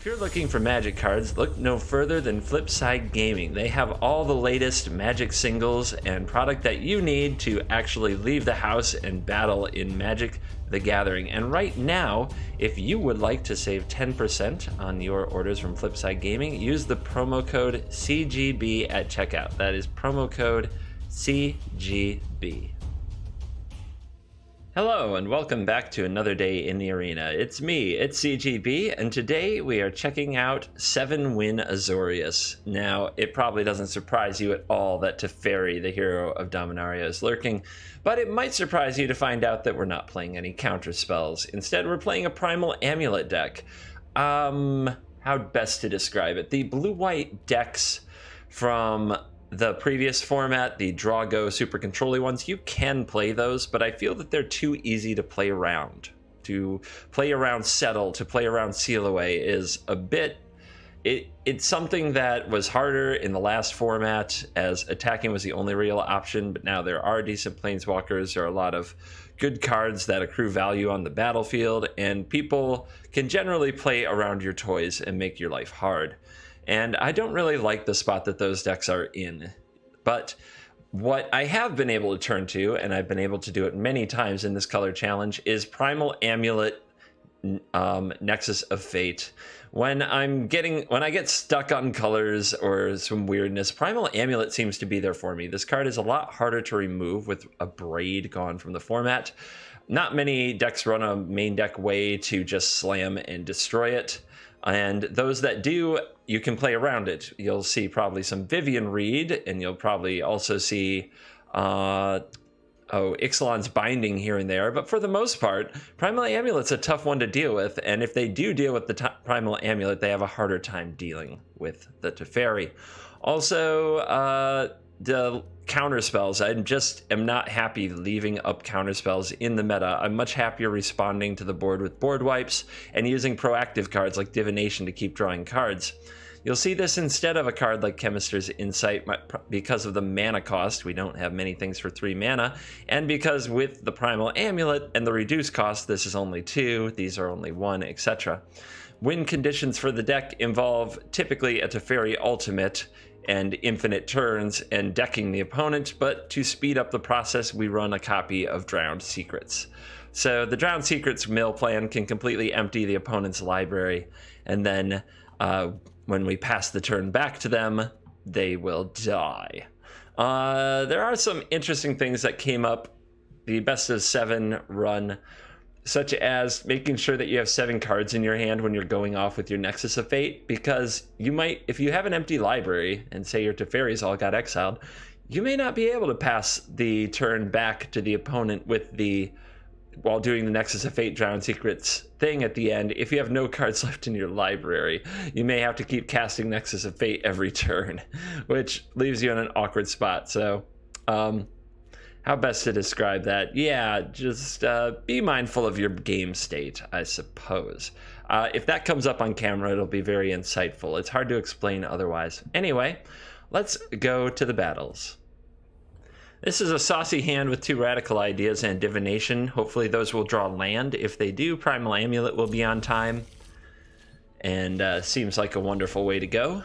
If you're looking for Magic cards, look no further than Flipside Gaming. They have all the latest Magic singles and product that you need to actually leave the house and battle in Magic the Gathering. And right now, if you would like to save 10% on your orders from Flipside Gaming, use the promo code CGB at checkout. That is promo code CGB. Hello and welcome back to another day in the arena. It's me, it's CGB, and today we are checking out 7-win Azorius. Now, it probably doesn't surprise you at all that Teferi, the hero of Dominaria, is lurking, but it might surprise you to find out that we're not playing any counter spells. Instead, we're playing a Primal Amulet deck. How best to describe it? The blue-white decks from the previous format, the draw go super controlly ones, you can play those, but I feel that they're too easy to play around. To play around Settle, to play around Seal Away is a bit... It's something that was harder in the last format, as attacking was the only real option, but now there are decent planeswalkers, there are a lot of good cards that accrue value on the battlefield, and people can generally play around your toys and make your life hard. And I don't really like the spot that those decks are in. But what I have been able to turn to, and I've been able to do it many times in this color challenge, is Primal Amulet Nexus of Fate. When I get stuck on colors or some weirdness, Primal Amulet seems to be there for me. This card is a lot harder to remove with a Braid gone from the format. Not many decks run a main deck way to just slam and destroy it. And those that do, you can play around it. You'll see probably some Vivian Reed, and you'll probably also see Ixalan's Binding here and there. But for the most part, Primal Amulet's a tough one to deal with. And if they do deal with the Primal Amulet, they have a harder time dealing with the Teferi. Also, the counter spells. I am not happy leaving up counter spells in the meta. I'm much happier responding to the board with board wipes and using proactive cards like Divination to keep drawing cards. You'll see this instead of a card like Chemist's Insight because of the mana cost. We don't have many things for 3 mana, and because with the Primal Amulet and the reduced cost, this is only 2, these are only 1, etc. Win conditions for the deck involve typically a Teferi Ultimate and infinite turns and decking the opponent, but to speed up the process, we run a copy of Drowned Secrets. So the Drowned Secrets mill plan can completely empty the opponent's library, and then when we pass the turn back to them, they will die. There are some interesting things that came up the best of 7 run, such as making sure that you have 7 cards in your hand when you're going off with your Nexus of Fate, because you might, if you have an empty library and say your Teferi's all got exiled, you may not be able to pass the turn back to the opponent while doing the Nexus of Fate Drowned Secrets thing at the end. If you have no cards left in your library, you may have to keep casting Nexus of Fate every turn, which leaves you in an awkward spot. So, how best to describe that? Yeah, just be mindful of your game state, I suppose. If that comes up on camera, it'll be very insightful. It's hard to explain otherwise. Anyway, let's go to the battles. This is a saucy hand with 2 Radical Ideas and Divination. Hopefully those will draw land. If they do, Primal Amulet will be on time. And seems like a wonderful way to go.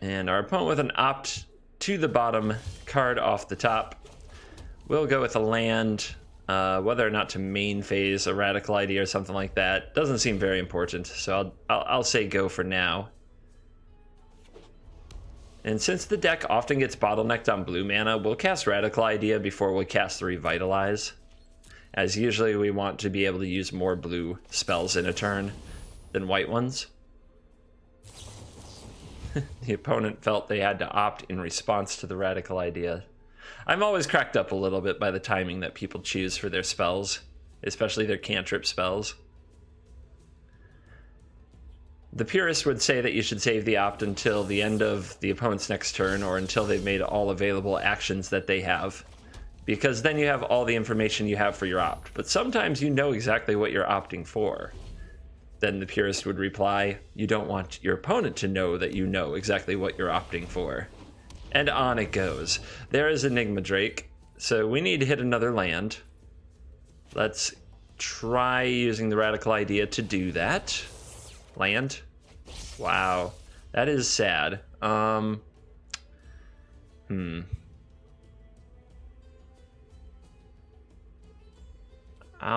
And our opponent with an opt to the bottom card off the top. We'll go with a land, whether or not to main phase a Radical Idea or something like that. Doesn't seem very important, so I'll say go for now. And since the deck often gets bottlenecked on blue mana, we'll cast Radical Idea before we cast the Revitalize, as usually we want to be able to use more blue spells in a turn than white ones. The opponent felt they had to opt in response to the Radical Idea. I'm always cracked up a little bit by the timing that people choose for their spells, especially their cantrip spells. The purist would say that you should save the opt until the end of the opponent's next turn, or until they've made all available actions that they have, because then you have all the information you have for your opt. But sometimes you know exactly what you're opting for. Then the purist would reply, you don't want your opponent to know that you know exactly what you're opting for. And on it goes. There is Enigma Drake. so we need to hit another land. Let's try using the Radical Idea to do that. Land. Wow, that is sad. I'll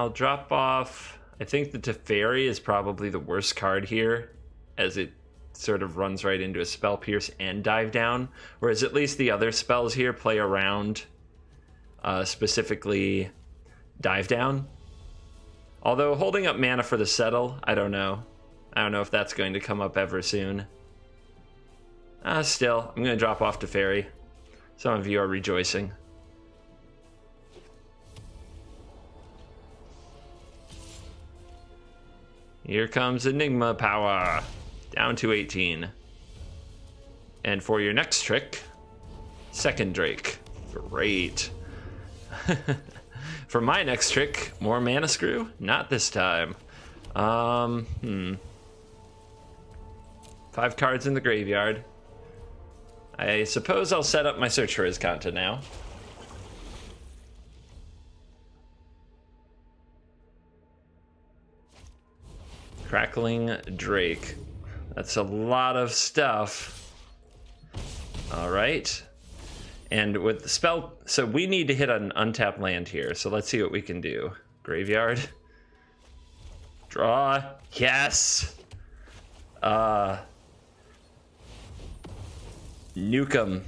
drop off. I think the Teferi is probably the worst card here, as it sort of runs right into a Spell Pierce and Dive Down, whereas at least the other spells here play around specifically Dive Down. Although holding up mana for the Settle, I don't know. I don't know if that's going to come up ever soon. Still, I'm going to drop off Teferi. Some of you are rejoicing. Here comes Enigma power. Down to 18. And for your next trick, second Drake. Great. For my next trick, more Mana Screw? Not this time. 5 cards in the graveyard. I suppose I'll set up my search for Azcanta now. Crackling Drake. That's a lot of stuff. All right. And with the spell, so we need to hit an untapped land here. So let's see what we can do. Graveyard. Draw. Yes. Nuke 'em.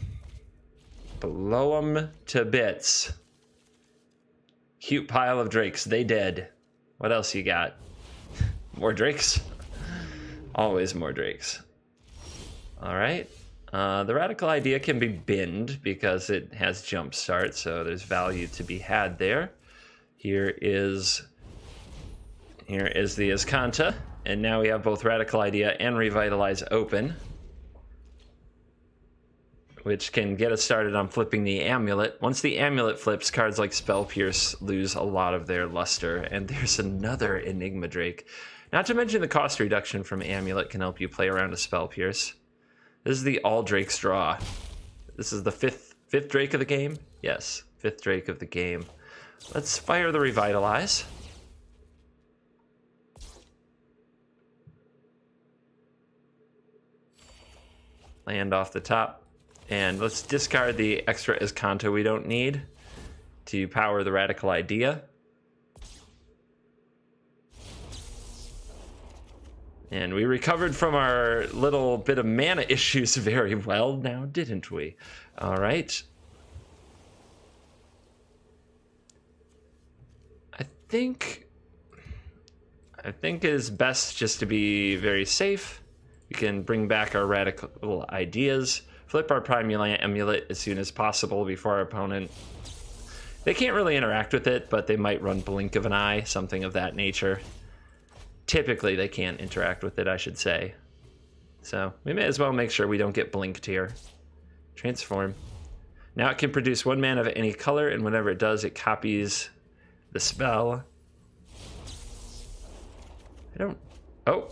Blow 'em to bits. Cute pile of drakes. They dead. What else you got? More drakes? Always more drakes. All right. The Radical Idea can be binned because it has jump start, so there's value to be had there. Here is the Azcanta, and now we have both Radical Idea and Revitalize open, which can get us started on flipping the Amulet. Once the Amulet flips, cards like Spell Pierce lose a lot of their luster, and there's another Enigma Drake. Not to mention the cost reduction from Amulet can help you play around a Spell Pierce. This is the all Drakes draw. This is the fifth Drake of the game? Yes, 5th Drake of the game. Let's fire the Revitalize. Land off the top. And let's discard the extra Azcanta we don't need to power the Radical Idea. And we recovered from our little bit of mana issues very well now, didn't we? All right. I think it is best just to be very safe. We can bring back our Radical Ideas, flip our Primal Amulet as soon as possible before our opponent. They can't really interact with it, but they might run Blink of an Eye, something of that nature. Typically, they can't interact with it, I should say. So we may as well make sure we don't get blinked here. Transform. Now it can produce 1 mana of any color, and whenever it does, it copies the spell. Oh.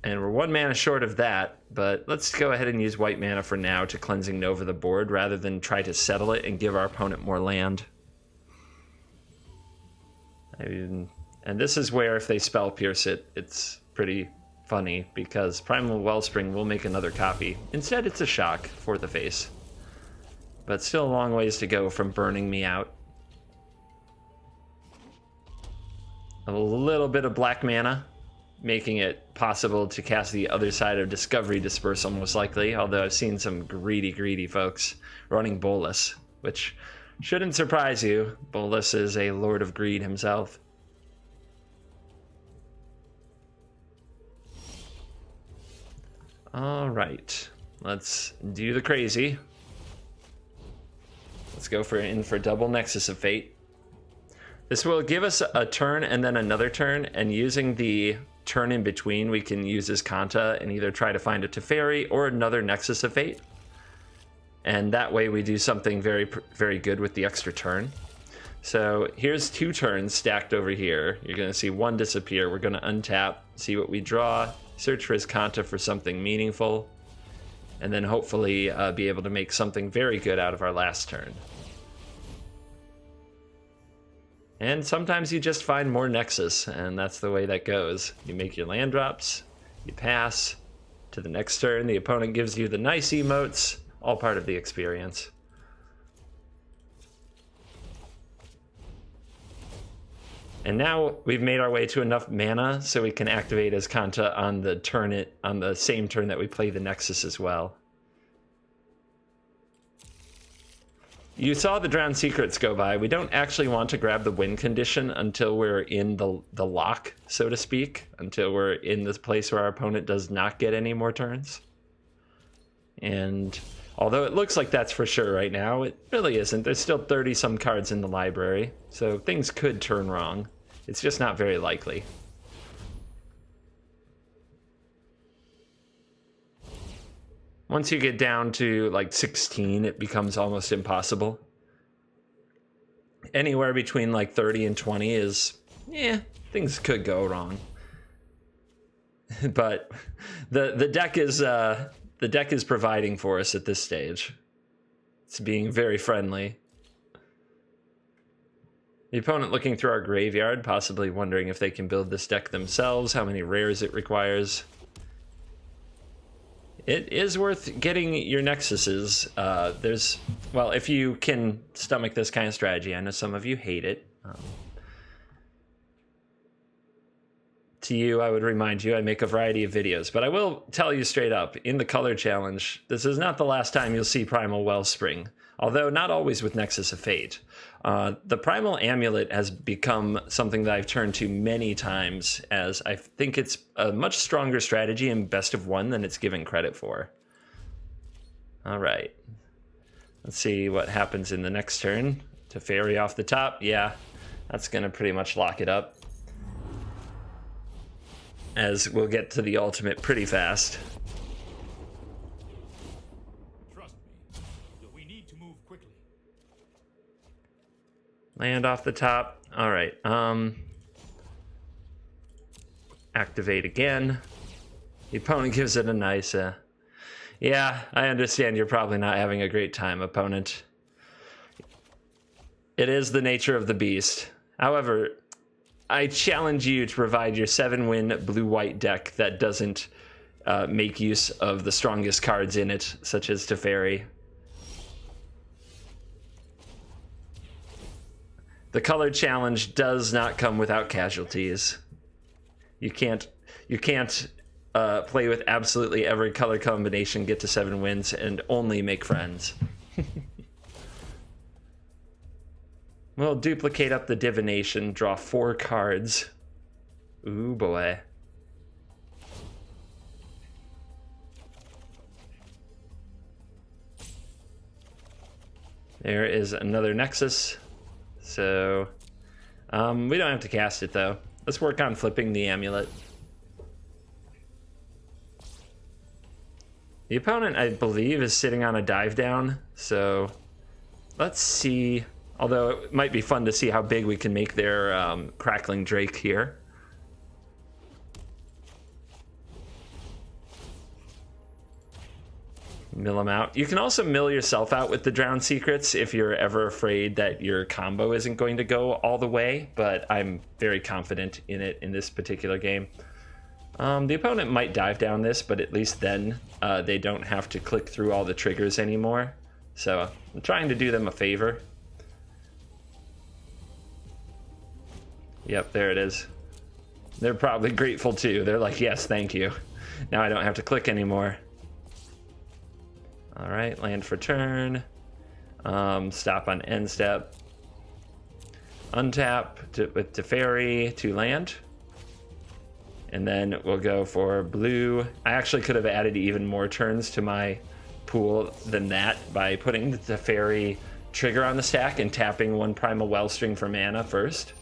And we're 1 mana short of that, but let's go ahead and use white mana for now to Cleansing Nova the board, rather than try to settle it and give our opponent more land. And this is where if they Spell Pierce it, it's pretty funny, because Primal Wellspring will make another copy. Instead, it's a shock for the face. But still a long ways to go from burning me out. A little bit of black mana, making it possible to cast the other side of Discovery Dispersal most likely, although I've seen some greedy folks running Bolas, which shouldn't surprise you. Bolas is a Lord of Greed himself. All right, let's do the crazy. Let's go in for double Nexus of Fate. This will give us a turn and then another turn, and using the turn in between, we can use Azcanta and either try to find a Teferi or another Nexus of Fate. And that way we do something very, very good with the extra turn. So here's 2 turns stacked over here. You're going to see 1 disappear. We're going to untap, see what we draw, search for Azcanta for something meaningful, and then hopefully be able to make something very good out of our last turn. And sometimes you just find more Nexus, and that's the way that goes. You make your land drops, you pass to the next turn, the opponent gives you the nice emotes, all part of the experience. And now we've made our way to enough mana so we can activate Azcanta on the same turn that we play the Nexus as well. You saw the Drowned Secrets go by. We don't actually want to grab the win condition until we're in the lock, so to speak, until we're in this place where our opponent does not get any more turns. And although it looks like that's for sure right now, it really isn't. There's still 30-some cards in the library, so things could turn wrong. It's just not very likely. Once you get down to like 16, it becomes almost impossible. Anywhere between like 30 and 20 is, things could go wrong. But the deck is providing for us at this stage. It's being very friendly. The opponent looking through our graveyard, possibly wondering if they can build this deck themselves, how many rares it requires. It is worth getting your Nexuses. Well, if you can stomach this kind of strategy, I know some of you hate it. To you, I would remind you, I make a variety of videos, but I will tell you straight up, in the color challenge, this is not the last time you'll see Primal Wellspring, although not always with Nexus of Fate. The Primal Amulet has become something that I've turned to many times, as I think it's a much stronger strategy in best of one than it's given credit for. All right. Let's see what happens in the next turn. Teferi off the top. Yeah, that's going to pretty much lock it up, as we'll get to the ultimate pretty fast. Land off the top. All right. Activate again. The opponent gives it a nice... yeah, I understand you're probably not having a great time, opponent. It is the nature of the beast. However, I challenge you to provide your 7-win blue-white deck that doesn't make use of the strongest cards in it, such as Teferi. The color challenge does not come without casualties. You can't play with absolutely every color combination, get to 7 wins, and only make friends. We'll duplicate up the Divination, draw 4 cards. Ooh boy. There is another Nexus. So, we don't have to cast it though. Let's work on flipping the amulet. The opponent, I believe, is sitting on a dive down. So, let's see. Although it might be fun to see how big we can make their Crackling Drake here. Mill them out. You can also mill yourself out with the Drowned Secrets if you're ever afraid that your combo isn't going to go all the way, but I'm very confident in it in this particular game. The opponent might dive down this, but at least then they don't have to click through all the triggers anymore. So I'm trying to do them a favor. Yep, there it is. They're probably grateful too. They're like, yes, thank you. Now I don't have to click anymore. All right, land for turn. Stop on end step. Untap with Teferi to land. And then we'll go for blue. I actually could have added even more turns to my pool than that by putting the Teferi trigger on the stack and tapping 1 Primal Wellspring for mana first.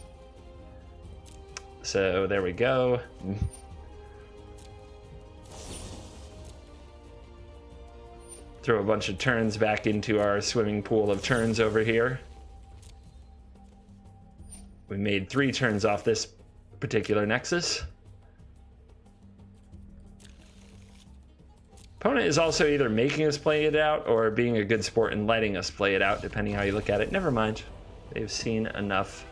So there we go. Throw a bunch of turns back into our swimming pool of turns over here. We made 3 turns off this particular Nexus. Opponent is also either making us play it out or being a good sport and letting us play it out, depending how you look at it. Never mind. They've seen enough.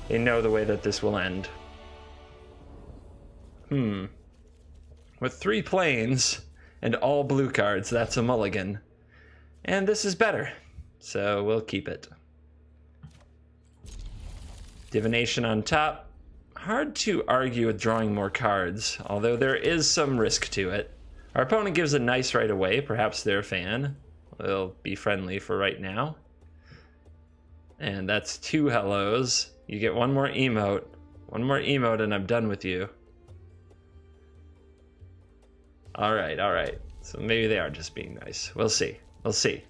They know the way that this will end. With 3 planes and all blue cards, that's a mulligan. And this is better, so we'll keep it. Divination on top. Hard to argue with drawing more cards, although there is some risk to it. Our opponent gives a nice right away, perhaps they're a fan. They'll be friendly for right now. And that's 2 hellos. You get 1 more emote. 1 more emote and I'm done with you. Alright, alright. So maybe they are just being nice. We'll see. We'll see.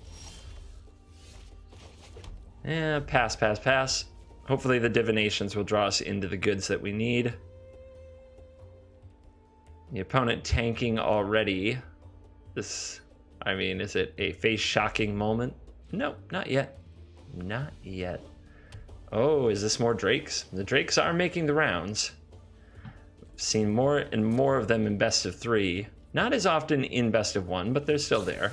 Yeah, pass, pass, pass. Hopefully the divinations will draw us into the goods that we need. The opponent tanking already. This, I mean, is it a face-shocking moment? No, not yet. Not yet. Oh, is this more Drakes? The Drakes are making the rounds. I've seen more and more of them in best of 3. Not as often in best of 1, but they're still there.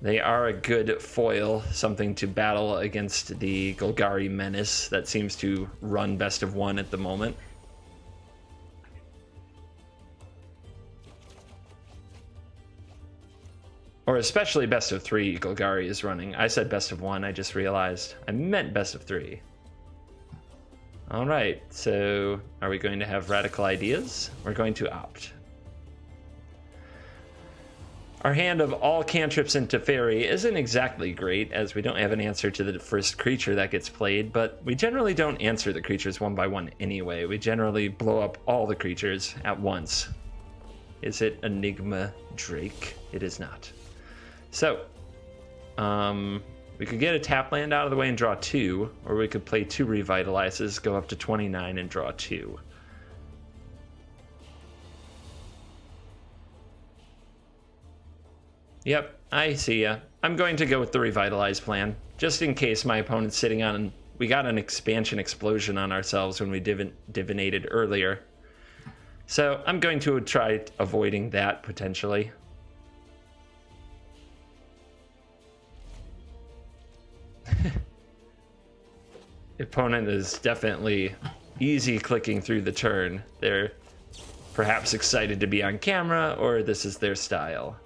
They are a good foil, something to battle against the Golgari menace that seems to run best of 1 at the moment. Or especially best of 3 Golgari is running. I said best of 1, I just realized. I meant best of 3. Alright, so are we going to have radical ideas? We're going to opt. Our hand of all cantrips and Teferi isn't exactly great, as we don't have an answer to the first creature that gets played, but we generally don't answer the creatures 1 by 1 anyway. We generally blow up all the creatures at once. Is it Enigma Drake? It is not. So, we could get a tap land out of the way and draw 2, or we could play 2 Revitalizes, go up to 29 and draw 2. Yep, I see ya. I'm going to go with the Revitalize plan, just in case my opponent's sitting on... We got an expansion explosion on ourselves when we divinated earlier. So I'm going to try avoiding that, potentially. The opponent is definitely easy clicking through the turn. They're perhaps excited to be on camera, or this is their style.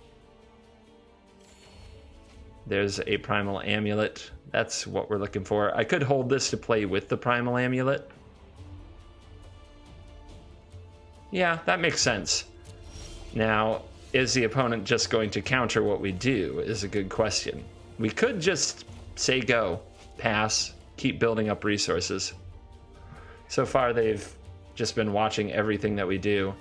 There's a Primal Amulet. That's what we're looking for. I could hold this to play with the Primal Amulet. Yeah, that makes sense. Now, is the opponent just going to counter what we do is a good question. We could just say go, pass, keep building up resources. So far, they've just been watching everything that we do.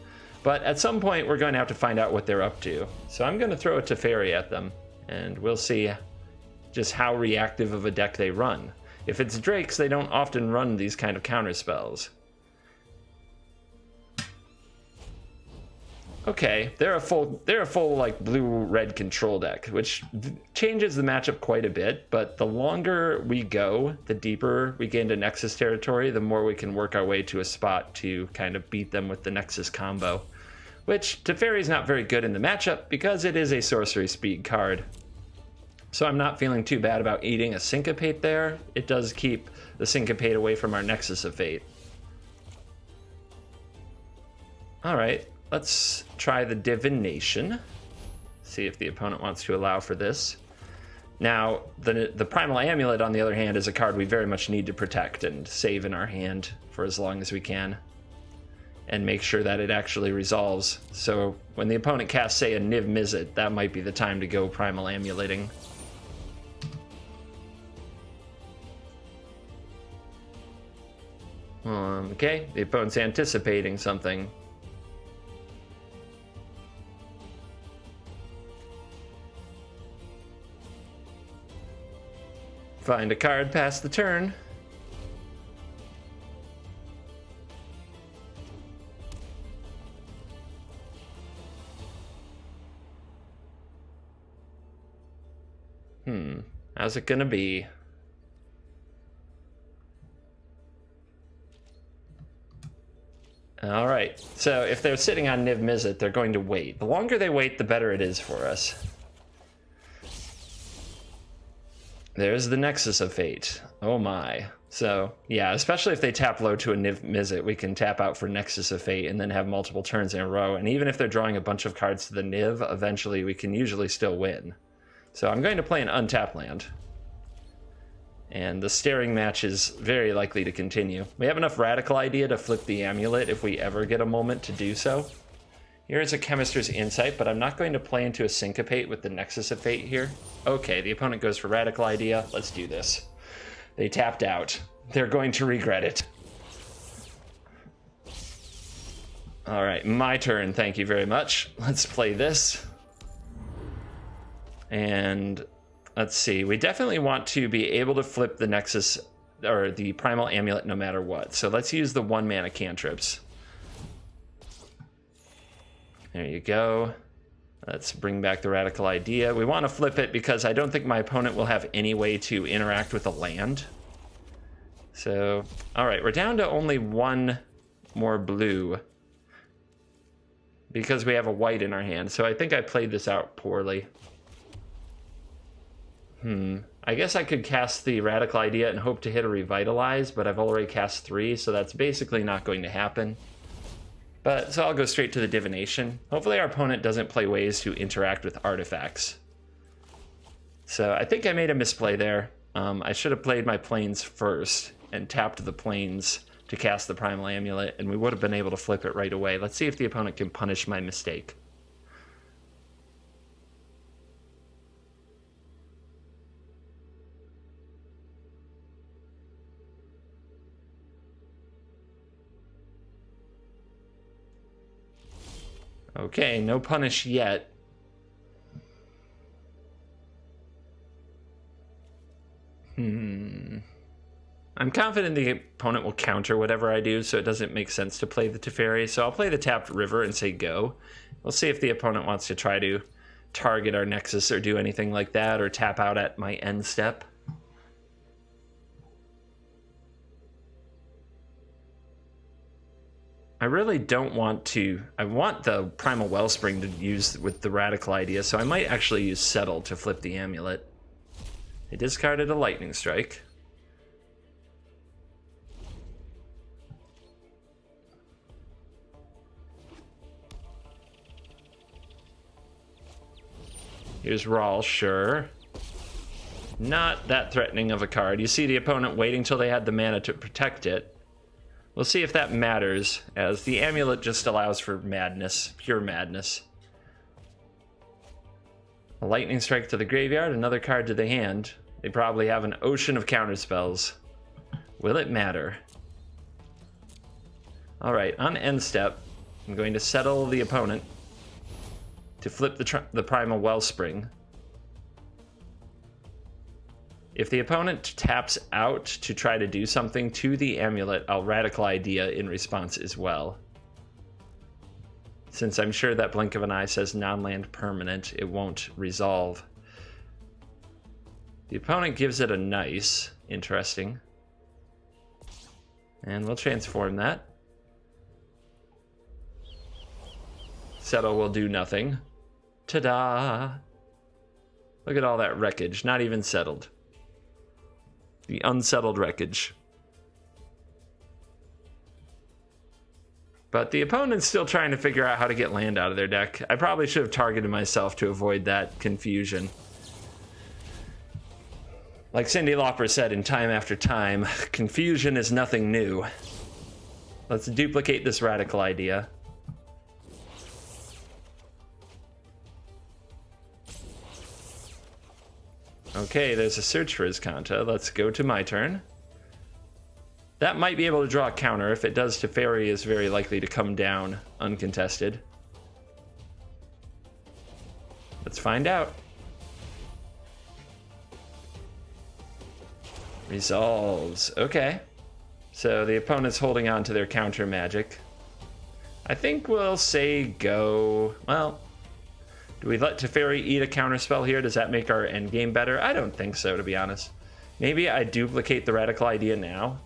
But at some point, we're going to have to find out what they're up to. So I'm going to throw a Teferi at them. And we'll see just how reactive of a deck they run. If it's Drakes, they don't often run these kind of counter spells. Okay, they're a full like blue-red control deck, which changes the matchup quite a bit, but the longer we go, the deeper we get into Nexus territory, the more we can work our way to a spot to kind of beat them with the Nexus combo. Which Teferi's not very good in the matchup because it is a sorcery speed card. So I'm not feeling too bad about eating a Syncopate there. It does keep the Syncopate away from our Nexus of Fate. Alright, let's try the Divination. See if the opponent wants to allow for this. Now, the Primal Amulet, on the other hand, is a card we very much need to protect and save in our hand for as long as we can. And make sure that it actually resolves. So when the opponent casts, say, a Niv Mizzet, that might be the time to go Primal Amuleting. Okay, the opponent's anticipating something. Find a card past the turn. How's it gonna be? All right, so if they're sitting on Niv Mizzet, they're going to wait. The longer they wait, the better it is for us. There's the Nexus of Fate. Oh my. So, yeah, especially if they tap low to a Niv-Mizzet, we can tap out for Nexus of Fate and then have multiple turns in a row. And even if they're drawing a bunch of cards to the Niv, eventually we can usually still win. So I'm going to play an untapped land. And the staring match is very likely to continue. We have enough Radical Idea to flip the Amulet if we ever get a moment to do so. Here is a Chemister's Insight, but I'm not going to play into a Syncopate with the Nexus of Fate here. Okay, the opponent goes for Radical Idea. Let's do this. They tapped out. They're going to regret it. All right, my turn. Thank you very much. Let's play this. And let's see. We definitely want to be able to flip the Nexus or the Primal Amulet no matter what. So let's use the 1-mana cantrips. There you go. Let's bring back the Radical Idea. We want to flip it because I don't think my opponent will have any way to interact with a land. So, all right, we're down to only one more blue because we have a white in our hand. So I think I played this out poorly. I guess I could cast the Radical Idea and hope to hit a Revitalize, but I've already cast 3, so that's basically not going to happen. But, so I'll go straight to the Divination. Hopefully our opponent doesn't play ways to interact with artifacts. So I think I made a misplay there. I should have played my planes first and tapped the planes to cast the Primal Amulet, and we would have been able to flip it right away. Let's see if the opponent can punish my mistake. Okay, no punish yet. I'm confident the opponent will counter whatever I do, so it doesn't make sense to play the Teferi. So I'll play the tapped river and say go. We'll see if the opponent wants to try to target our Nexus or do anything like that, or tap out at my end step. I really don't want to. I want the Primal Wellspring to use with the Radical Idea, so I might actually use Settle to flip the Amulet. They discarded a Lightning Strike. Here's Rawl, sure. Not that threatening of a card. You see the opponent waiting till they had the mana to protect it. We'll see if that matters, as the Amulet just allows for madness, pure madness. A Lightning Strike to the graveyard, another card to the hand. They probably have an ocean of counterspells. Will it matter? Alright, on end step, I'm going to settle the opponent to flip the Primal Wellspring. If the opponent taps out to try to do something to the Amulet, I'll Radical Idea in response as well. Since I'm sure that Blink of an Eye says non-land permanent, it won't resolve. The opponent gives it a nice, interesting. And we'll transform that. Settle will do nothing. Ta-da! Look at all that wreckage, not even settled. The unsettled wreckage. But the opponent's still trying to figure out how to get land out of their deck. I probably should have targeted myself to avoid that confusion. Like Cyndi Lauper said in Time After Time, confusion is nothing new. Let's duplicate this Radical Idea. Okay, there's a search for Azcanta. Let's go to my turn. That might be able to draw a counter. If it does, Teferi is very likely to come down uncontested. Let's find out. Resolves. Okay. So the opponent's holding on to their counter magic. I think we'll say go. Well, do we let Teferi eat a counterspell here? Does that make our endgame better? I don't think so, to be honest. Maybe I duplicate the Radical Idea now,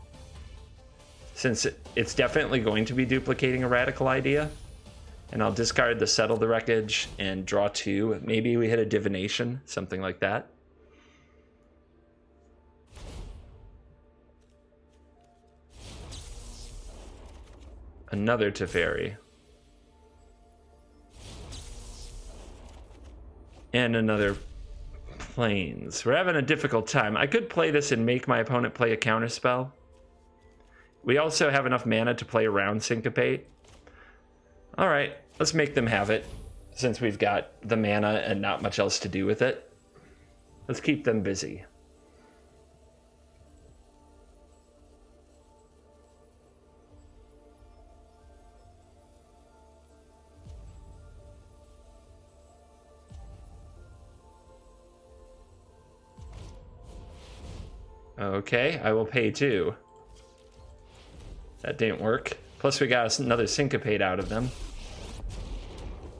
since it's definitely going to be duplicating a Radical Idea. And I'll discard the Settle the Wreckage and draw 2. Maybe we hit a Divination, something like that. Another Teferi. And another Plains. We're having a difficult time. I could play this and make my opponent play a counterspell. We also have enough mana to play around Syncopate. All right, let's make them have it, since we've got the mana and not much else to do with it. Let's keep them busy. Okay, I will pay 2. That didn't work. Plus we got another Syncopate out of them.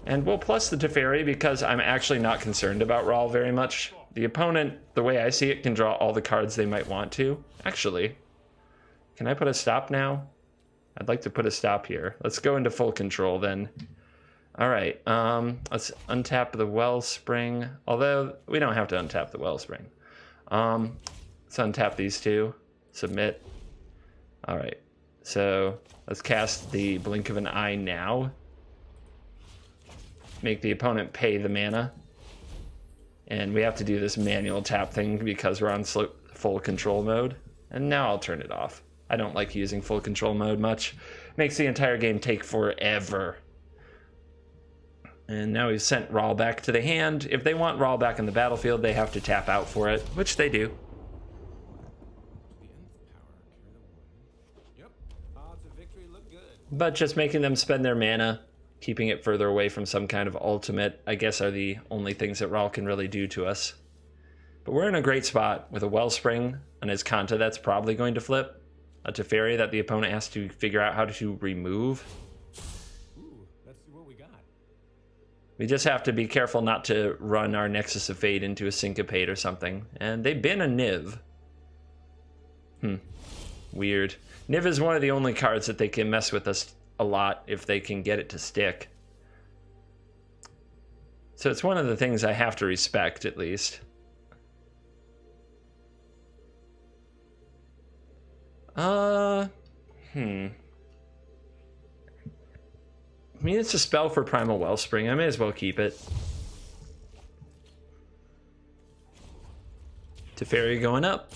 And we'll plus the Teferi because I'm actually not concerned about Rawl very much. The opponent, the way I see it, can draw all the cards they might want to. Actually, can I put a stop now? I'd like to put a stop here. Let's go into full control then. All right, let's untap the Wellspring. Although, we don't have to untap the Wellspring. Let's untap these two. Submit. All right, so let's cast the Blink of an Eye now. Make the opponent pay the mana. And we have to do this manual tap thing because we're on full control mode. And now I'll turn it off. I don't like using full control mode much. Makes the entire game take forever. And now we've sent Rawl back to the hand. If they want Rawl back in the battlefield, they have to tap out for it, which they do. But just making them spend their mana, keeping it further away from some kind of ultimate, I guess are the only things that Rawl can really do to us. But we're in a great spot with a Wellspring, an Azcanta that's probably going to flip, a Teferi that the opponent has to figure out how to remove. Ooh, let's see what we got. We just have to be careful not to run our Nexus of Fate into a Syncopate or something. And they bin a Niv. Weird. Niv is one of the only cards that they can mess with us a lot if they can get it to stick. So it's one of the things I have to respect, at least. I mean, it's a spell for Primal Wellspring. I may as well keep it. Teferi going up.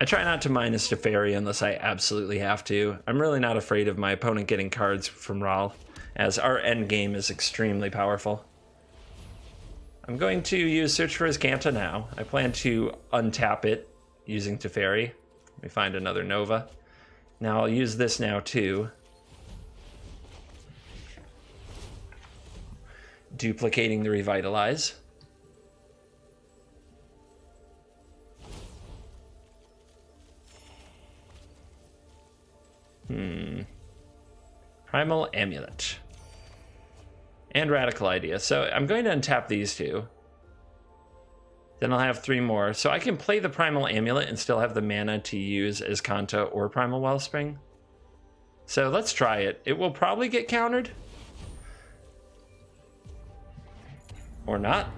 I try not to minus Teferi unless I absolutely have to. I'm really not afraid of my opponent getting cards from Rawl, as our end game is extremely powerful. I'm going to use Search for Azcanta now. I plan to untap it using Teferi. Let me find another Nova. Now I'll use this now too. Duplicating the Revitalize. Primal Amulet. And Radical Idea. So I'm going to untap these two. Then I'll have 3 more. So I can play the Primal Amulet and still have the mana to use Azcanta or Primal Wellspring. So let's try it. It will probably get countered. Or not.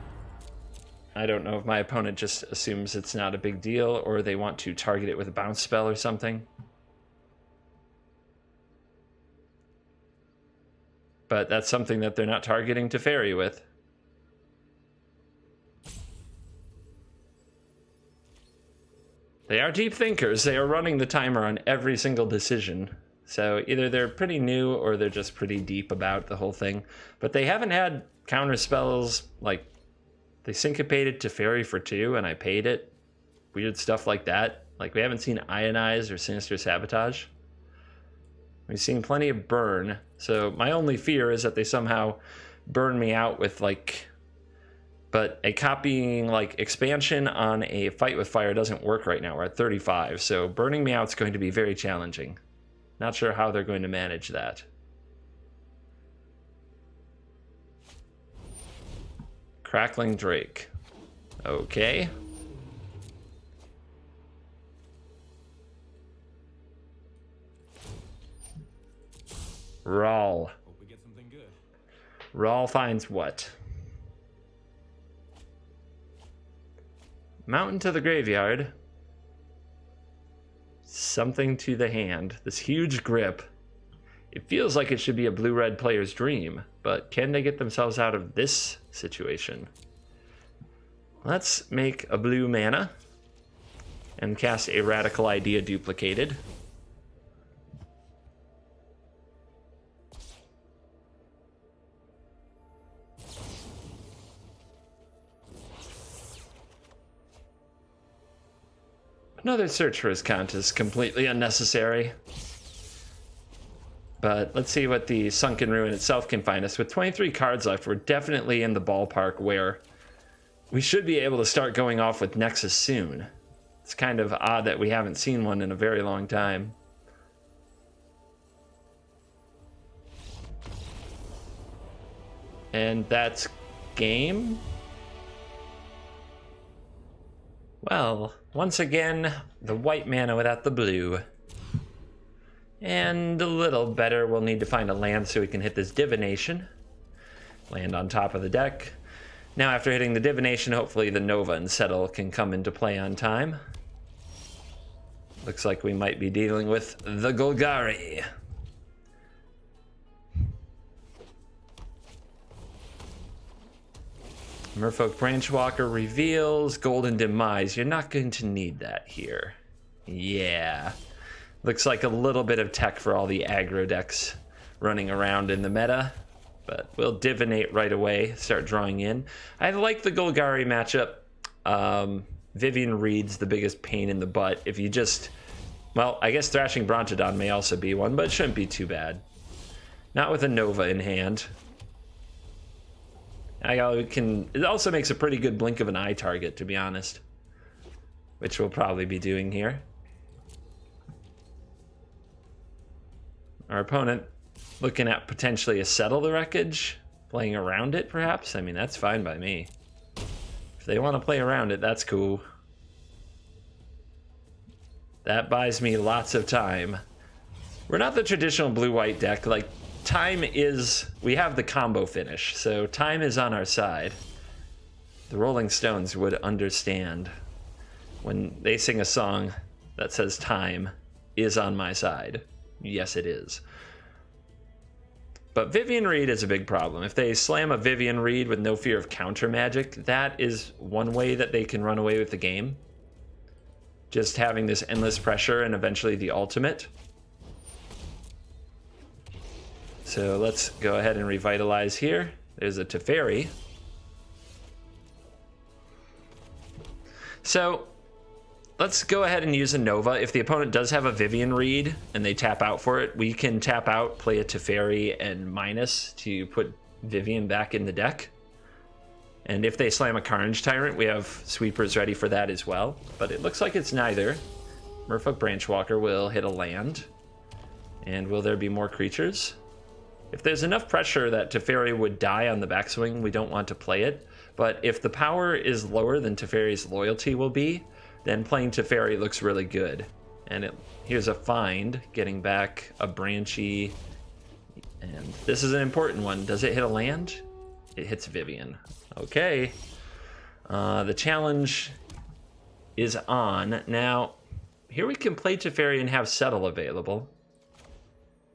I don't know if my opponent just assumes it's not a big deal or they want to target it with a bounce spell or something. But that's something that they're not targeting Teferi with. They are deep thinkers. They are running the timer on every single decision. So either they're pretty new or they're just pretty deep about the whole thing. But they haven't had counter spells like they syncopated Teferi for 2 and I paid it. Weird stuff like that. Like we haven't seen Ionize or Sinister Sabotage. We've seen plenty of burn. So my only fear is that they somehow burn me out with like... But a copying like expansion on a Fight with Fire doesn't work right now. We're at 35. So burning me out is going to be very challenging. Not sure how they're going to manage that. Crackling Drake. Okay. Rawl. Hope we get something good. Rawl finds what? Mountain to the Graveyard. something to the hand. This huge grip. It feels like it should be a blue-red player's dream, but can they get themselves out of this situation? Let's make a blue mana and cast a Radical Idea duplicated. Another search for Azcanta is completely unnecessary. But let's see what the Sunken Ruin itself can find us. With 23 cards left, we're definitely in the ballpark where we should be able to start going off with Nexus soon. It's kind of odd that we haven't seen one in a very long time. And that's game. Well, once again, the white mana without the blue. And a little better, we'll need to find a land so we can hit this Divination. Land on top of the deck. Now after hitting the Divination, hopefully the Nova and Settle can come into play on time. Looks like we might be dealing with the Golgari. Merfolk Branchwalker reveals Golden Demise. You're not going to need that here. Yeah. Looks like a little bit of tech for all the aggro decks running around in the meta. But we'll Divinate right away, start drawing in. I like the Golgari matchup. Vivian Reed's the biggest pain in the butt. If you just... Well, I guess Thrashing Brontodon may also be one, but it shouldn't be too bad. Not with a Nova in hand. It also makes a pretty good blink of an eye target, to be honest. Which we'll probably be doing here. Our opponent looking at potentially a Settle the Wreckage, playing around it perhaps. I mean, that's fine by me. If they want to play around it, that's cool. That buys me lots of time. We're not the traditional blue-white deck. Like, time is... We have the combo finish, so time is on our side. The Rolling Stones would understand when they sing a song that says time is on my side. Yes, it is. But Vivian Reed is a big problem. If they slam a Vivian Reed with no fear of counter magic, that is one way that they can run away with the game. Just having this endless pressure and eventually the ultimate. So let's go ahead and Revitalize here. There's a Teferi. So let's go ahead and use a Nova. If the opponent does have a Vivian Reed and they tap out for it, we can tap out, play a Teferi, and minus to put Vivian back in the deck. And if they slam a Carnage Tyrant, we have sweepers ready for that as well. But it looks like it's neither. Merfolk Branchwalker will hit a land. And will there be more creatures? If there's enough pressure that Teferi would die on the backswing, we don't want to play it. But if the power is lower than Teferi's loyalty will be, then playing Teferi looks really good. And here's a find, getting back a Branchy. And this is an important one. Does it hit a land? It hits Vivian. Okay. The challenge is on. Now, here we can play Teferi and have Settle available.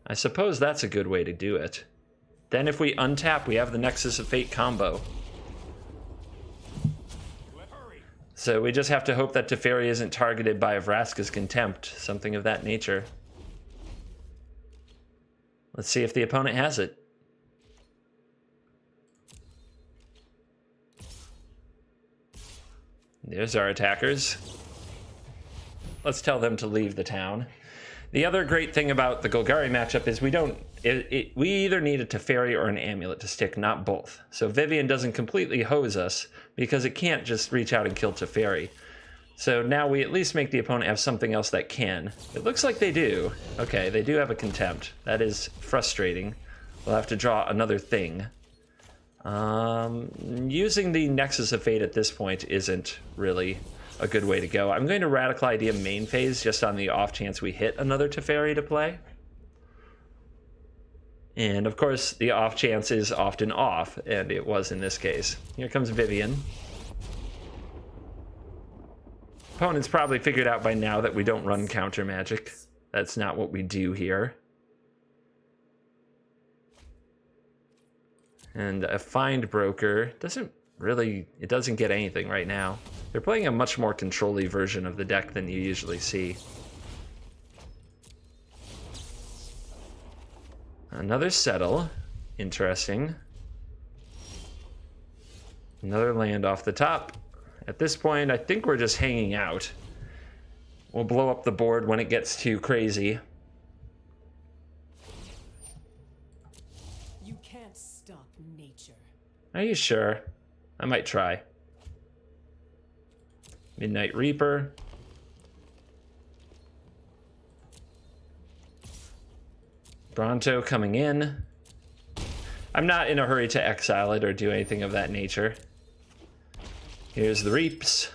I suppose that's a good way to do it. Then if we untap, we have the Nexus of Fate combo. So we just have to hope that Teferi isn't targeted by a Vraska's Contempt, something of that nature. Let's see if the opponent has it. There's our attackers. Let's tell them to leave the town. The other great thing about the Golgari matchup is we either need a Teferi or an Amulet to stick, not both. So Vivian doesn't completely hose us because it can't just reach out and kill Teferi. So now we at least make the opponent have something else that can. It looks like they do. Okay, they do have a Contempt. That is frustrating. We'll have to draw another thing. Using the Nexus of Fate at this point isn't really a good way to go. I'm going to Radical Idea main phase just on the off chance we hit another Teferi to play. And of course, the off chance is often off, and it was in this case. Here comes Vivian. Opponent's probably figured out by now that we don't run counter magic. That's not what we do here. And a Find Broker doesn't get anything right now. They're playing a much more control-y version of the deck than you usually see. Another Settle. Interesting. Another land off the top. At this point, I think we're just hanging out. We'll blow up the board when it gets too crazy. You can't stop nature. Are you sure? I might try. Midnight Reaper. Bronto coming in. I'm not in a hurry to exile it or do anything of that nature. Here's the Reaps.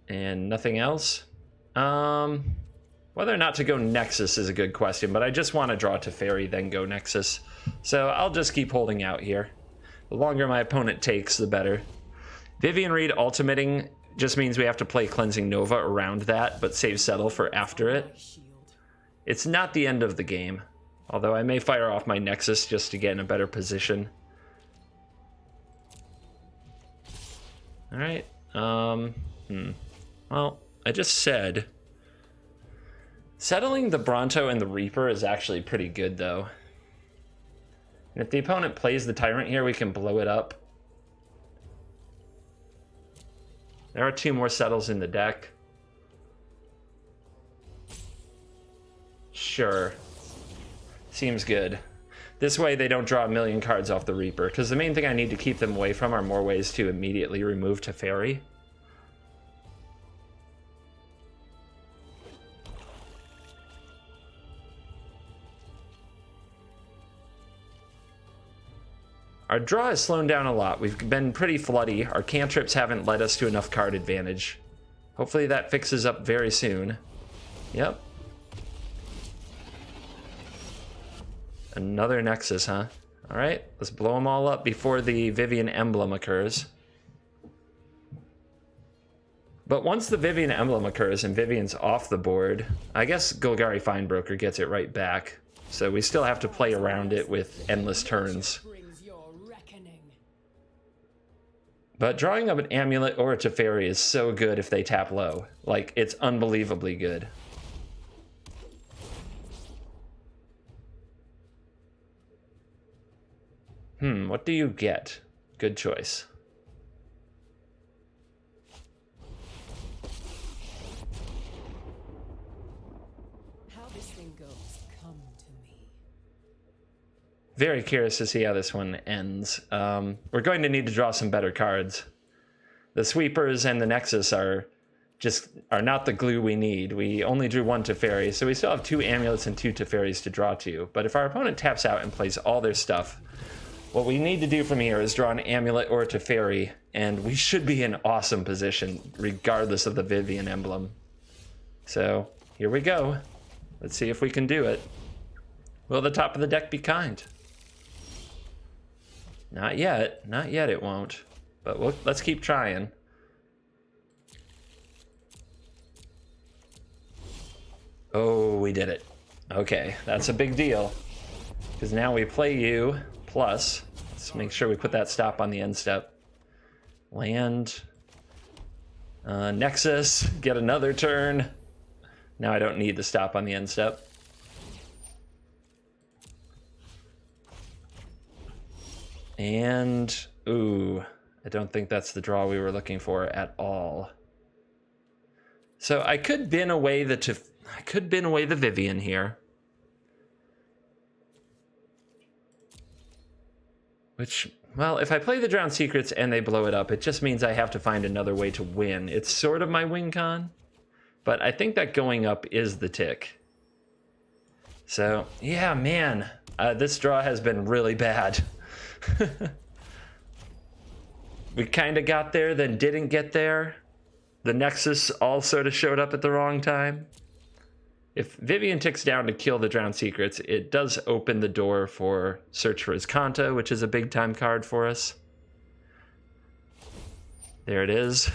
And nothing else. Whether or not to go Nexus is a good question, but I just want to draw Teferi, then go Nexus. So I'll just keep holding out here. The longer my opponent takes, the better. Vivian Reed ultimating just means we have to play Cleansing Nova around that, but save Settle for after it. It's not the end of the game, although I may fire off my Nexus just to get in a better position. All right. Well, I just said settling the Bronto and the Reaper is actually pretty good, though. And if the opponent plays the Tyrant here, we can blow it up. There are 2 more Settles in the deck. Sure. Seems good. This way they don't draw a million cards off the Reaper, because the main thing I need to keep them away from are more ways to immediately remove Teferi. Our draw has slowed down a lot. We've been pretty floody. Our cantrips haven't led us to enough card advantage. Hopefully that fixes up very soon. Yep. Another Nexus, huh? All right, let's blow them all up before the Vivian Emblem occurs. But once the Vivian Emblem occurs and Vivian's off the board, I guess Golgari Findbroker gets it right back. So we still have to play around it with endless turns. But drawing up an Amulet or a Teferi is so good if they tap low. Like, it's unbelievably good. What do you get? Good choice. How this thing goes, come to me. Very curious to see how this one ends. We're going to need to draw some better cards. The Sweepers and the Nexus are not the glue we need. We only drew 1 Teferi, so we still have 2 Amulets and 2 Teferis to draw to. But if our opponent taps out and plays all their stuff, what we need to do from here is draw an Amulet or a Teferi, and we should be in awesome position, regardless of the Vivian Emblem. So, here we go. Let's see if we can do it. Will the top of the deck be kind? Not yet. Not yet it won't. But let's keep trying. Oh, we did it. Okay, that's a big deal. Because now we play you, plus, let's make sure we put that stop on the end step. Land. Nexus, get another turn. Now I don't need the stop on the end step. And, ooh, I don't think that's the draw we were looking for at all. So I could bin away the Vivian here. Which, well, if I play the Drowned Secrets and they blow it up, it just means I have to find another way to win. It's sort of my win con, but I think that going up is the tick. So, yeah, man, this draw has been really bad. We kind of got there, then didn't get there. The Nexus all sort of showed up at the wrong time. If Vivian ticks down to kill the Drowned Secrets, it does open the door for Search for Azcanta, which is a big time card for us. There it is.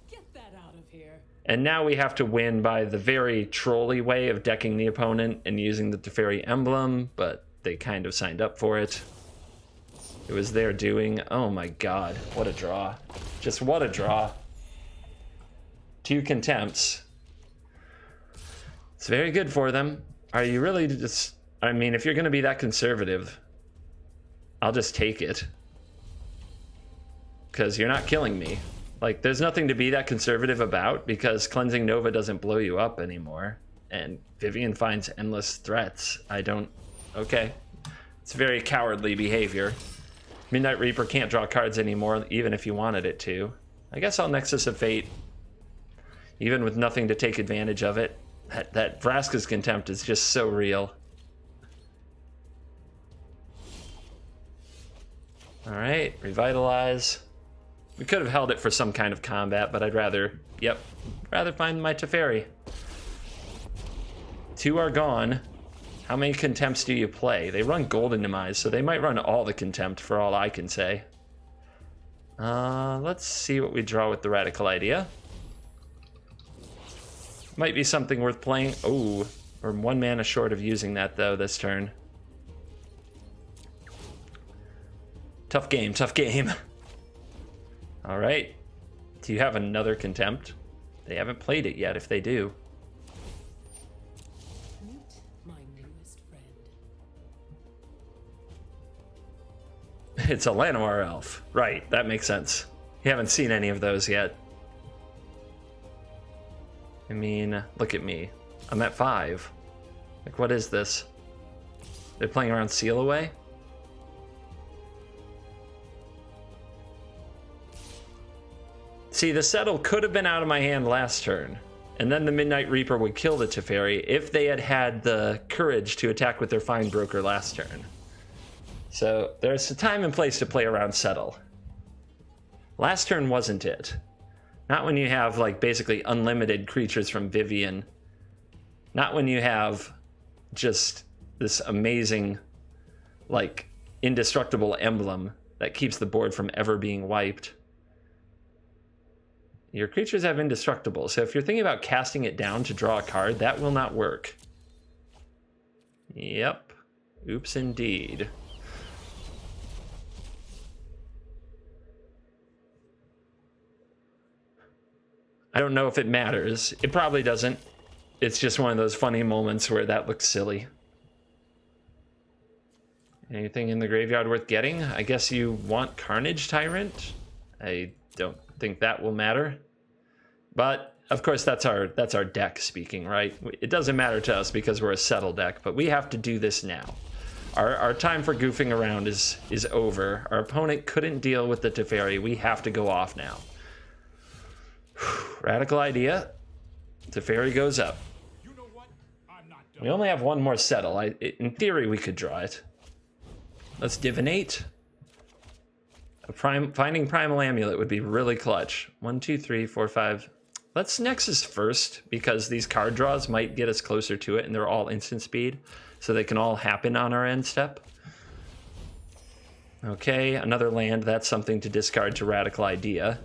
Get that out of here. And now we have to win by the very trolly way of decking the opponent and using the Teferi emblem, but they kind of signed up for it. It was their doing. Oh my god, what a draw. Just what a draw. 2 contempts. It's very good for them. Are you really just... I mean, if you're going to be that conservative, I'll just take it. Because you're not killing me. Like, there's nothing to be that conservative about, because Cleansing Nova doesn't blow you up anymore. And Vivian finds endless threats. I don't... Okay. It's very cowardly behavior. Midnight Reaper can't draw cards anymore, even if you wanted it to. I guess I'll Nexus of Fate. Even with nothing to take advantage of it. That Vraska's Contempt is just so real. Alright, Revitalize. We could have held it for some kind of combat, but I'd rather find my Teferi. 2 are gone. How many Contempts do you play? They run Golden Demise, so they might run all the Contempt for all I can say. Let's see what we draw with the Radical Idea. Might be something worth playing. Oh, we're 1 mana short of using that, though, this turn. Tough game, tough game. All right. Do you have another Contempt? They haven't played it yet, if they do. Meet my newest friend. It's a Llanowar Elf. Right, that makes sense. You haven't seen any of those yet. I mean, look at me. I'm at 5. Like, what is this? They're playing around Seal Away? See, the Settle could have been out of my hand last turn, and then the Midnight Reaper would kill the Teferi if they had had the courage to attack with their Fine Broker last turn. So there's a time and place to play around Settle. Last turn wasn't it. Not when you have, like, basically unlimited creatures from Vivian. Not when you have just this amazing, like, indestructible emblem that keeps the board from ever being wiped. Your creatures have indestructible, so if you're thinking about casting it down to draw a card, that will not work. Yep. Oops, indeed. I don't know if it matters. It probably doesn't. It's just one of those funny moments where that looks silly. Anything in the graveyard worth getting? I guess you want Carnage Tyrant? I don't think that will matter. But of course that's our deck speaking, right? It doesn't matter to us because we're a Settle deck, but we have to do this now. Our time for goofing around is over. Our opponent couldn't deal with the Teferi. We have to go off now. Radical Idea. Teferi goes up. You know what? I'm not done. We only have 1 more Settle. In theory, we could draw it. Let's Divinate. Finding Primal Amulet would be really clutch. 1, 2, 3, 4, 5. Let's Nexus first, because these card draws might get us closer to it, and they're all instant speed, so they can all happen on our end step. Okay, another land. That's something to discard to Radical Idea.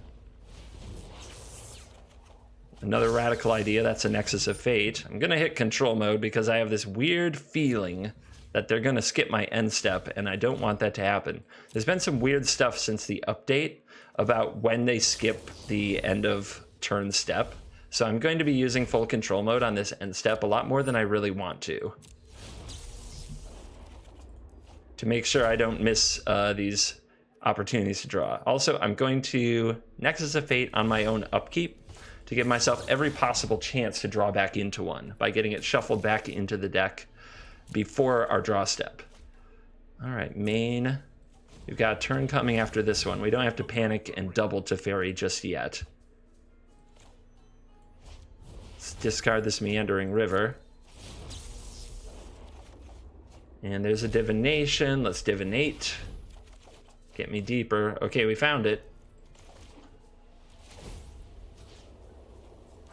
Another Radical Idea. That's a Nexus of Fate. I'm going to hit Control Mode because I have this weird feeling that they're going to skip my end step, and I don't want that to happen. There's been some weird stuff since the update about when they skip the end of turn step, so I'm going to be using full control mode on this end step a lot more than I really want to make sure I don't miss these opportunities to draw. Also, I'm going to Nexus of Fate on my own upkeep to give myself every possible chance to draw back into one by getting it shuffled back into the deck before our draw step. All right, main. We've got a turn coming after this one. We don't have to panic and double Teferi just yet. Let's discard this Meandering River. And there's a Divination. Let's Divinate. Get me deeper. Okay, we found it.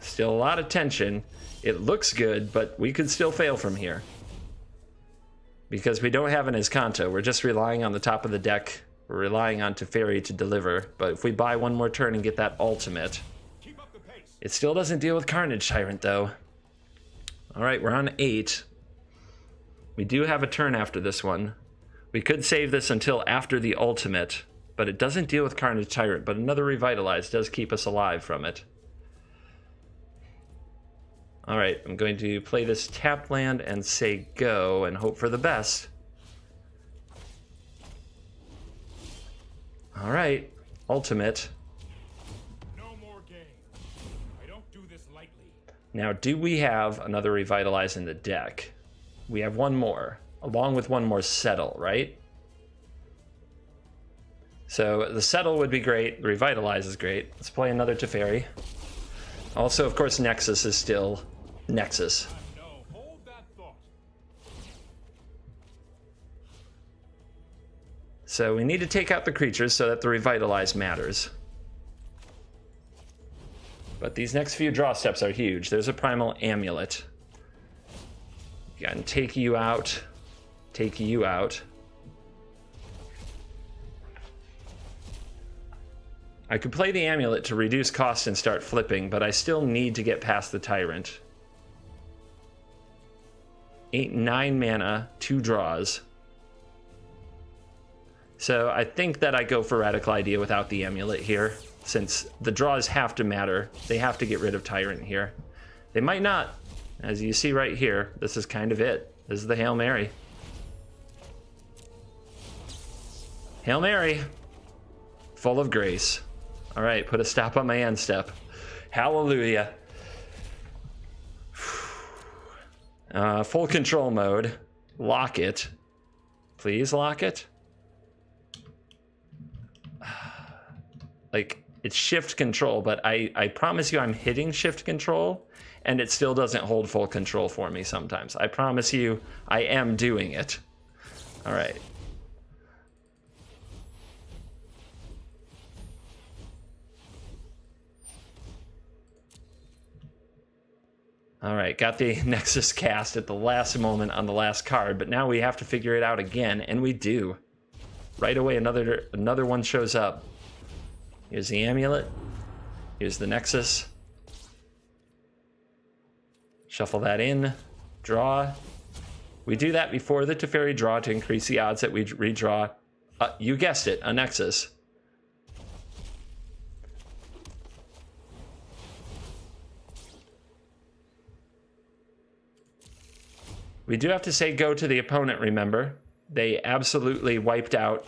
Still a lot of tension. It looks good, but we could still fail from here. Because we don't have an Azcanta. We're just relying on the top of the deck We're relying on Teferi to deliver, but if we buy one more turn and get that ultimate, Keep up the pace. it still doesn't deal with Carnage Tyrant, though. All right, we're on 8. We do have a turn after this one. We could save this until after the ultimate, but it doesn't deal with Carnage Tyrant, but another Revitalize does keep us alive from it. All right, I'm going to play this tap land and say go and hope for the best. All right, ultimate. No more game. I don't do this lightly. Now, do we have another Revitalize in the deck? We have one more, along with one more Settle, right? So the Settle would be great. The Revitalize is great. Let's play another Teferi. Also, of course, Nexus is still Nexus. No, hold that thought. So we need to take out the creatures so that the Revitalize matters. But these next few draw steps are huge. There's a Primal Amulet. You can take you out. Take you out. I could play the Amulet to reduce cost and start flipping, but I still need to get past the Tyrant. 9 mana, 2 draws. So I think that I go for Radical Idea without the Amulet here, since the draws have to matter. They have to get rid of Tyrant here. They might not. As you see right here, this is kind of it. This is the Hail Mary. Hail Mary. Full of grace. All right, put a stop on my end step. Hallelujah. Full control mode. Lock it. Please lock it. Like, it's shift control, but I promise you I'm hitting shift control, and it still doesn't hold full control for me sometimes. I promise you I am doing it. All right. All right, got the Nexus cast at the last moment on the last card, but now we have to figure it out again, and we do. Right away, another one shows up. Here's the Amulet. Here's the Nexus. Shuffle that in. Draw. We do that before the Teferi draw to increase the odds that we redraw. You guessed it, a Nexus. We do have to say go to the opponent, remember. They absolutely wiped out.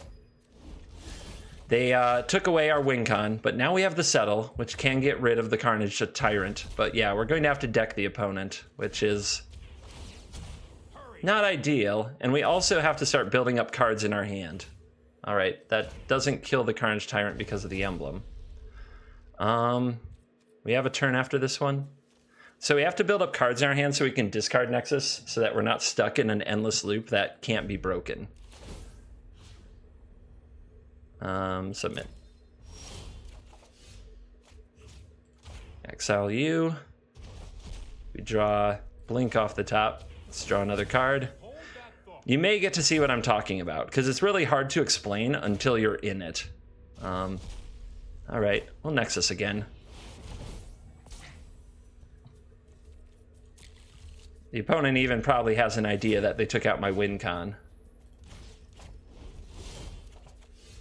They took away our win con, but now we have the Settle, which can get rid of the Carnage Tyrant. But yeah, we're going to have to deck the opponent, which is not ideal. And we also have to start building up cards in our hand. All right, that doesn't kill the Carnage Tyrant because of the emblem. We have a turn after this one. So we have to build up cards in our hand so we can discard Nexus so that we're not stuck in an endless loop that can't be broken. Submit. Exile you. We draw Blink off the top. Let's draw another card. You may get to see what I'm talking about because it's really hard to explain until you're in it. All right, well, Nexus again. The opponent even probably has an idea that they took out my win con.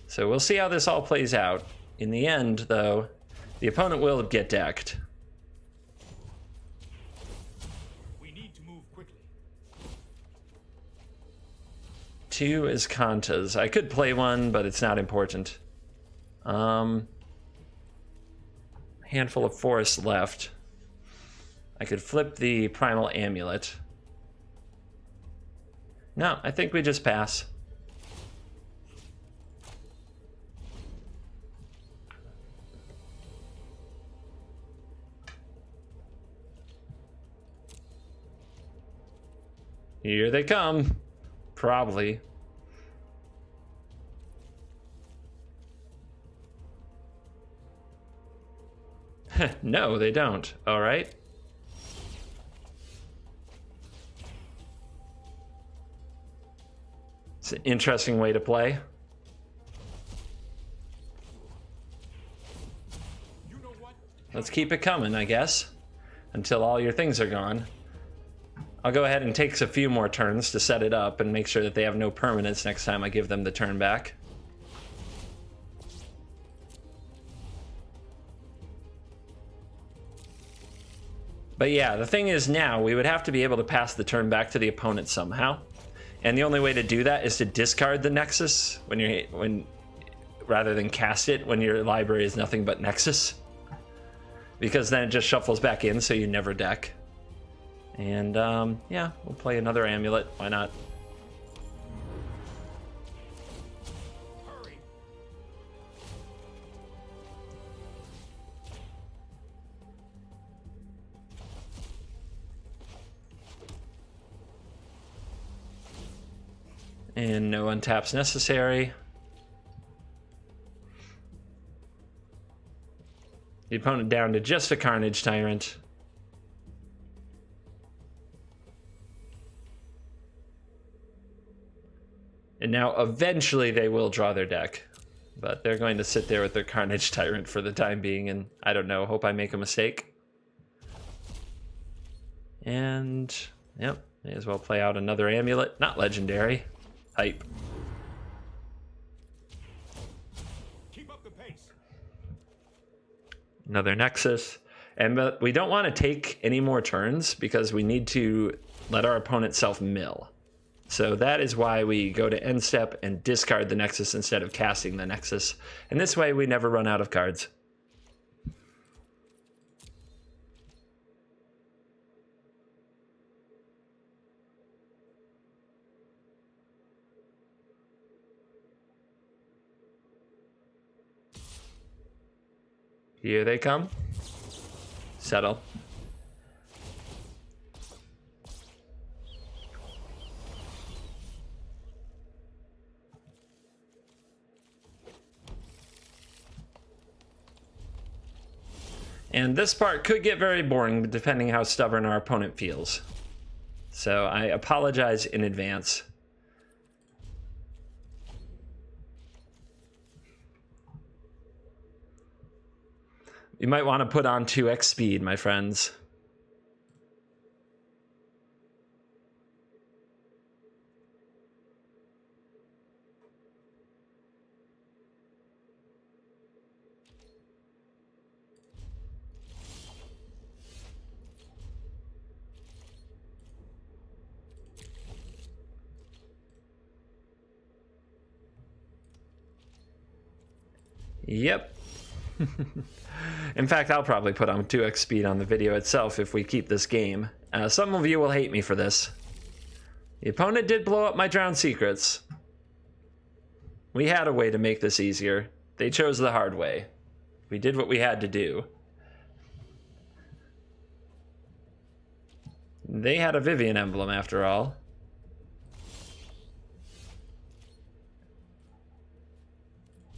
So we'll see how this all plays out. In the end, though, the opponent will get decked. We need to move quickly. 2 Azcantas. I could play one, but it's not important. Handful of forests left. I could flip the Primal Amulet. No, I think we just pass. Here they come. Probably. No, they don't. All right. It's an interesting way to play. let's keep it coming, I guess, until all your things are gone. I'll go ahead and take a few more turns to set it up and make sure that they have no permanents next time I give them the turn back. But yeah, the thing is now we would have to be able to pass the turn back to the opponent somehow. And the only way to do that is to discard the Nexus rather than cast it when your library is nothing but Nexus. Because then it just shuffles back in so you never deck. And yeah, we'll play another Amulet. Why not? Hurry. And no untaps necessary. The opponent down to just a Carnage Tyrant. And now eventually they will draw their deck. But they're going to sit there with their Carnage Tyrant for the time being, and I don't know, hope I make a mistake. And, yep, may as well play out another Amulet. Not legendary. Hype. Keep up the pace. Another Nexus. But we don't want to take any more turns because we need to let our opponent self-mill. So that is why we go to end step and discard the Nexus instead of casting the Nexus. And this way we never run out of cards. Here they come. Settle. And this part could get very boring depending how stubborn our opponent feels. So I apologize in advance. You might want to put on 2x speed, my friends. Yep. In fact, I'll probably put on 2x speed on the video itself if we keep this game. Some of you will hate me for this. The opponent did blow up my Drowned Secrets. We had a way to make this easier. They chose the hard way. We did what we had to do. They had a Vivian emblem after all.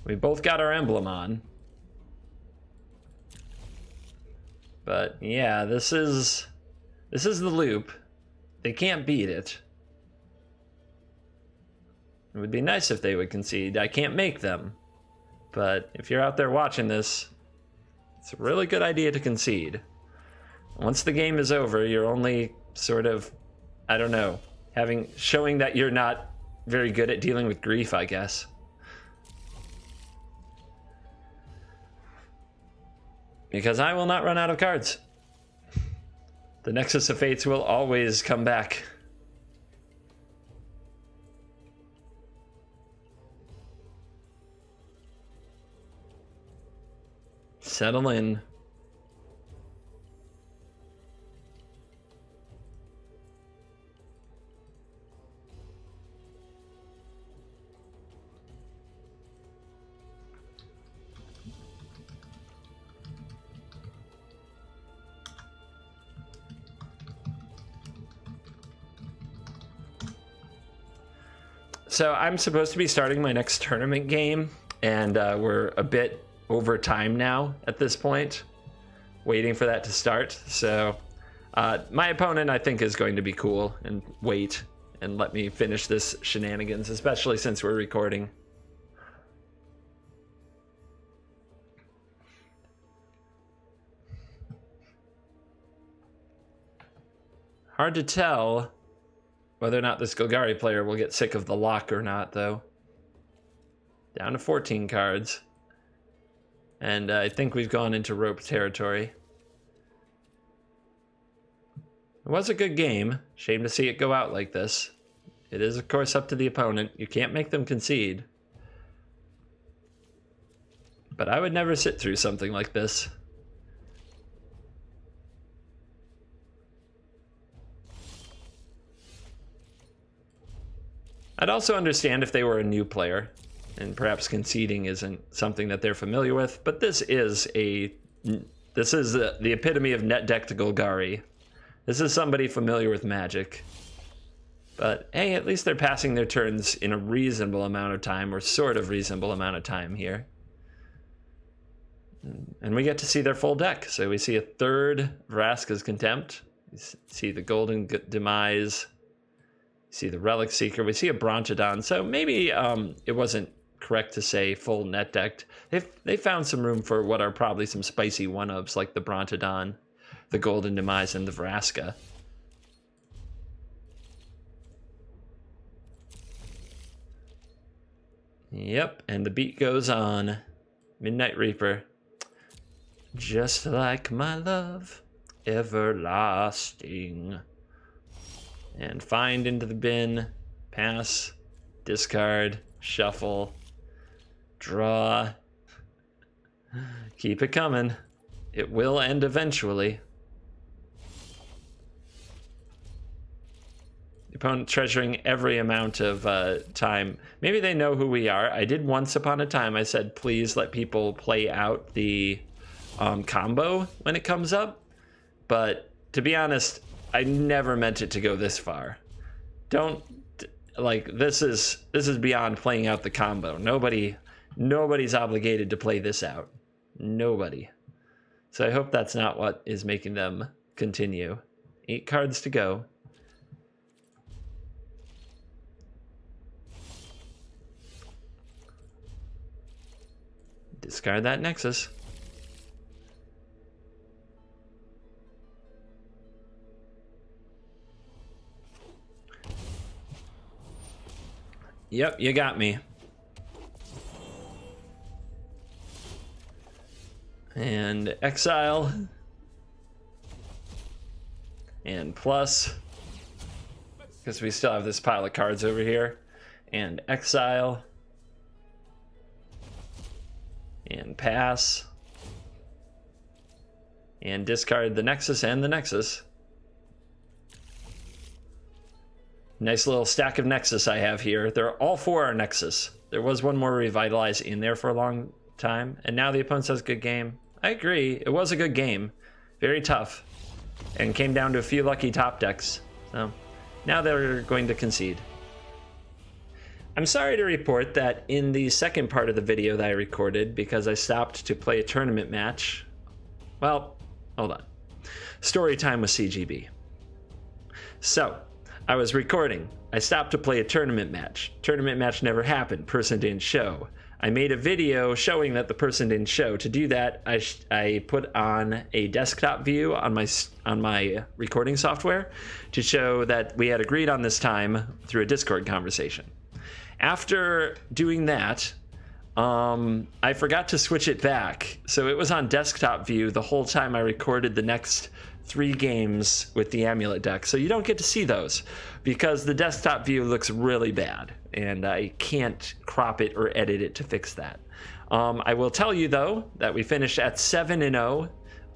We both got our emblem on. But yeah, this is the loop. They can't beat it. It would be nice if they would concede. I can't make them. But if you're out there watching this, it's a really good idea to concede. Once the game is over, you're only sort of, I don't know, showing that you're not very good at dealing with grief, I guess. Because I will not run out of cards. The Nexus of Fates will always come back. Settle in. So I'm supposed to be starting my next tournament game, and we're a bit over time now at this point, waiting for that to start. So my opponent, I think, is going to be cool and wait and let me finish this shenanigans, especially since we're recording. Hard to tell whether or not this Golgari player will get sick of the lock or not, though. Down to 14 cards. And I think we've gone into rope territory. It was a good game. Shame to see it go out like this. It is, of course, up to the opponent. You can't make them concede. But I would never sit through something like this. I'd also understand if they were a new player, and perhaps conceding isn't something that they're familiar with, but this is the epitome of net decked Golgari. This is somebody familiar with Magic. But hey, at least they're passing their turns in a reasonable amount of time, or sort of reasonable amount of time here. And we get to see their full deck. So we see a third Vraska's Contempt. We see the Golden Demise. We see the Relic Seeker. We see a Bronchodon. So maybe it wasn't correct to say full net decked. They found some room for what are probably some spicy one-ups like the Bronchodon, the Golden Demise, and the Vraska. Yep, and the beat goes on. Midnight Reaper. Just like my love, everlasting. And find into the bin, pass, discard, shuffle, draw. Keep it coming. It will end eventually. The opponent treasuring every amount of time. Maybe they know who we are. I did once upon a time. I said, please let people play out the combo when it comes up. But to be honest, I never meant it to go this far. Don't, like, this is beyond playing out the combo. Nobody's obligated to play this out. Nobody. So I hope that's not what is making them continue. 8 cards to go. Discard that Nexus. Yep, you got me. And exile. And plus. Because we still have this pile of cards over here. And exile. And pass. And discard the Nexus and the Nexus. Nice little stack of Nexus I have here. All 4 are Nexus. There was one more Revitalize in there for a long time. And now the opponent says good game. I agree. It was a good game. Very tough. And came down to a few lucky top decks. So now they're going to concede. I'm sorry to report that in the second part of the video that I recorded, because I stopped to play a tournament match. Well, hold on. Story time with CGB. So, I was recording. I stopped to play a tournament match. Tournament match never happened. Person didn't show. I made a video showing that the person didn't show. To do that, I put on a desktop view on my recording software to show that we had agreed on this time through a Discord conversation. After doing that, I forgot to switch it back. So it was on desktop view the whole time I recorded the next 3 games with the Amulet deck. So you don't get to see those because the desktop view looks really bad and I can't crop it or edit it to fix that. I will tell you though that we finished at 7-0.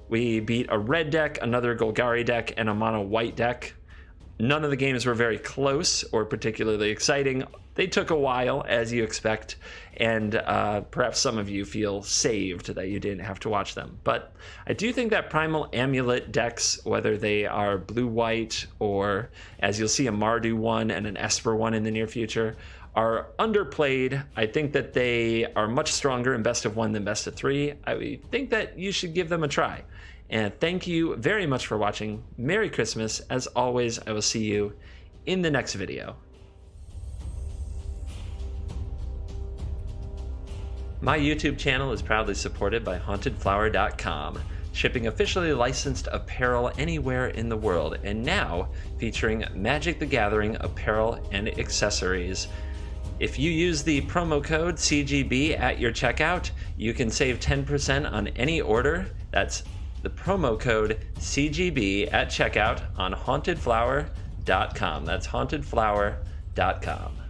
We beat a red deck, another Golgari deck, and a mono white deck. None of the games were very close or particularly exciting. They took a while, as you expect, and perhaps some of you feel saved that you didn't have to watch them. But I do think that Primal Amulet decks, whether they are blue-white or, as you'll see, a Mardu one and an Esper one in the near future, are underplayed. I think that they are much stronger in best of 1 than best of 3. I think that you should give them a try. And thank you very much for watching. Merry Christmas. As always, I will see you in the next video. My YouTube channel is proudly supported by HauntedFlower.com. shipping officially licensed apparel anywhere in the world, and now featuring Magic the Gathering apparel and accessories. If you use the promo code CGB at your checkout, you can save 10% on any order. That's the promo code CGB at checkout on hauntedflower.com. That's hauntedflower.com.